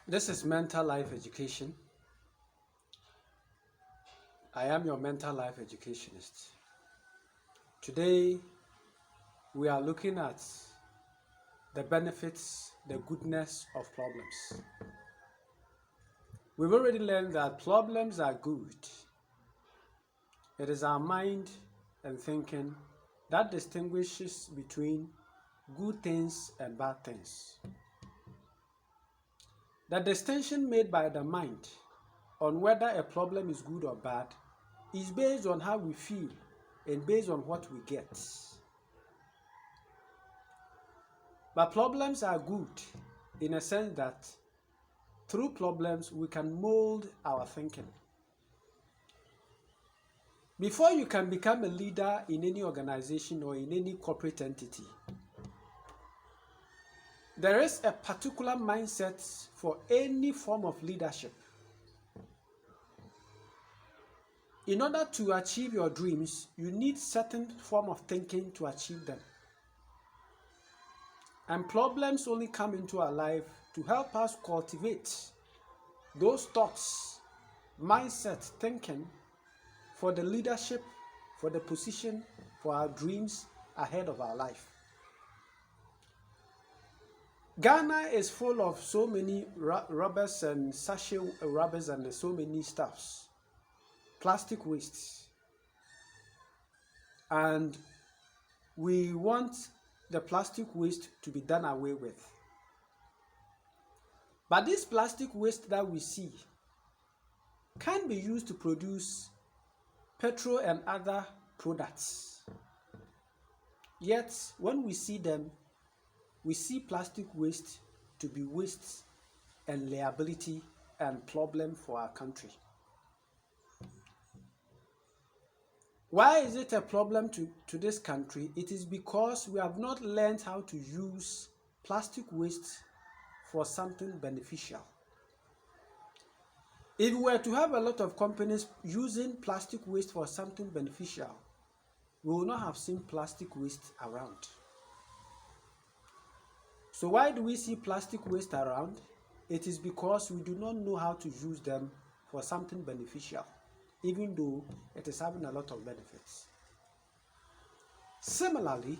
This is Mental Life Education. I am your mental life educationist. Today, we are looking at the benefits, the goodness of problems. We've already learned that problems are good. It is our mind and thinking that distinguishes between good things and bad things. The distinction made by the mind on whether a problem is good or bad is based on how we feel and based on what we get. But problems are good in a sense that through problems we can mold our thinking. Before you can become a leader in any organization or in any corporate entity, there is a particular mindset for any form of leadership. In order to achieve your dreams, you need certain form of thinking to achieve them. And problems only come into our life to help us cultivate those thoughts, mindset, thinking for the leadership, for the position, for our dreams ahead of our life. Ghana is full of so many rubbers and sachet rubbers and so many stuffs, plastic wastes. And we want the plastic waste to be done away with. But this plastic waste that we see can be used to produce petrol and other products. Yet, when we see them, we see plastic waste to be waste and liability and problem for our country. Why is it a problem to this country? It is because we have not learned how to use plastic waste for something beneficial. If we were to have a lot of companies using plastic waste for something beneficial, we will not have seen plastic waste around. So why do we see plastic waste around? It is because we do not know how to use them for something beneficial, even though it is having a lot of benefits. Similarly,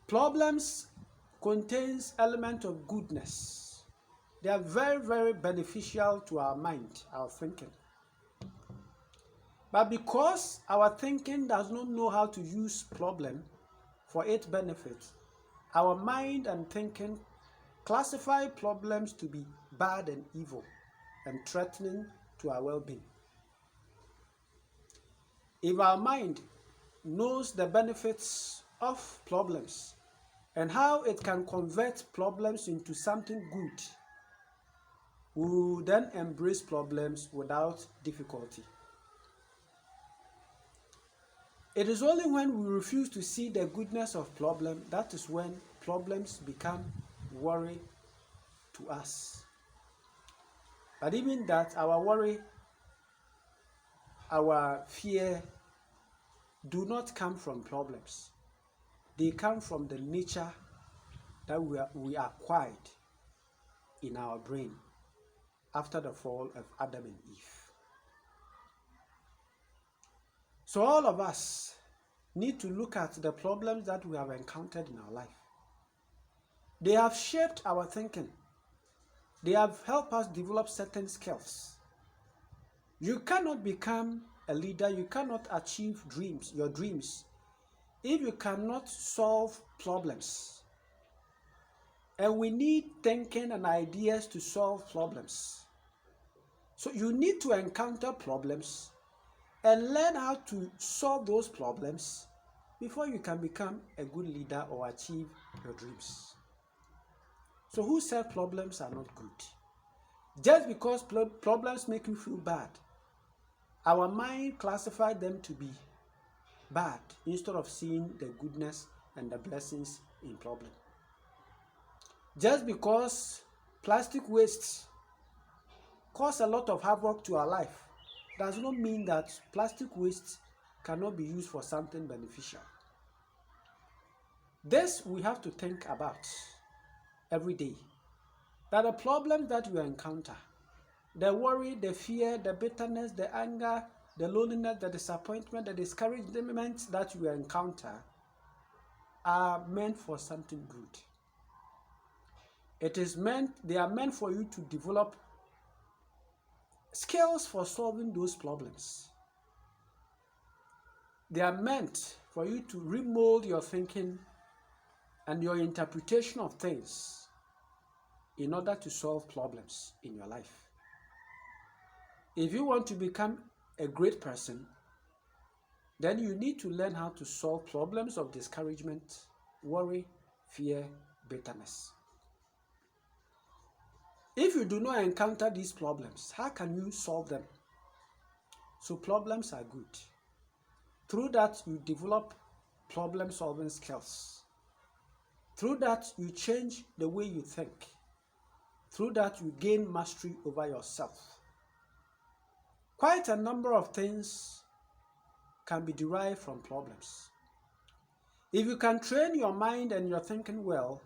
problems contains element of goodness. They are very, very beneficial to our mind, our thinking. But because our thinking does not know how to use problem for its benefit, our mind and thinking classify problems to be bad and evil and threatening to our well-being. If our mind knows the benefits of problems and how it can convert problems into something good, we will then embrace problems without difficulty. It is only when we refuse to see the goodness of problem that is when problems become worry to us. But even that, our worry, our fear do not come from problems. They come from the nature that we acquired in our brain after the fall of Adam and Eve. So all of us need to look at the problems that we have encountered in our life. They have shaped our thinking. They have helped us develop certain skills. You cannot become a leader, you cannot achieve your dreams, if you cannot solve problems. And we need thinking and ideas to solve problems. So you need to encounter problems and learn how to solve those problems before you can become a good leader or achieve your dreams. So who said problems are not good? Just because problems make you feel bad, our mind classified them to be bad instead of seeing the goodness and the blessings in problem. Just because plastic waste cause a lot of havoc to our life does not mean that plastic waste cannot be used for something beneficial. This we have to think about every day. that the problems that you encounter, the worry, the fear, the bitterness, the anger, the loneliness, the disappointment, the discouragement that you encounter are meant for something good. They are meant for you to develop skills for solving those problems. They are meant for you to remold your thinking and your interpretation of things in order to solve problems in your life. If you want to become a great person, then you need to learn how to solve problems of discouragement, worry, fear, bitterness. If you do not encounter these problems, how can you solve them? So problems are good. Through that, you develop problem-solving skills. Through that, you change the way you think. Through that, you gain mastery over yourself. Quite a number of things can be derived from problems. If you can train your mind and your thinking well,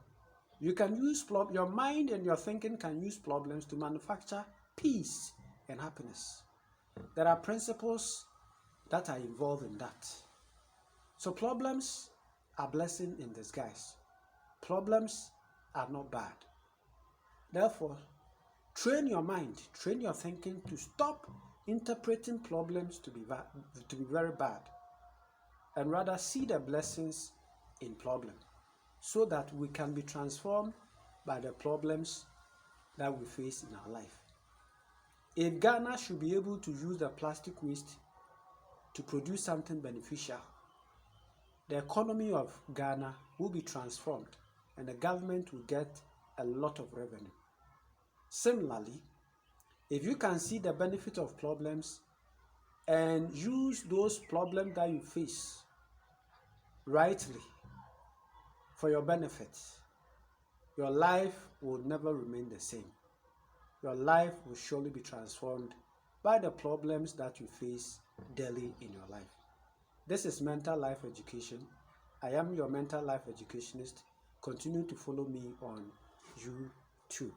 you can use your mind and your thinking can use problems to manufacture peace and happiness. There are principles that are involved in that. So problems are blessing in disguise. Problems are not bad. Therefore, train your mind, train your thinking to stop interpreting problems to be very bad, and rather see the blessings in problems, so that we can be transformed by the problems that we face in our life. If Ghana should be able to use the plastic waste to produce something beneficial, the economy of Ghana will be transformed and the government will get a lot of revenue. Similarly, if you can see the benefit of problems and use those problems that you face rightly for your benefit, your life will never remain the same. Your life will surely be transformed by the problems that you face daily in your life. This is Mental Life Education. I am your mental life educationist. Continue to follow me on YouTube.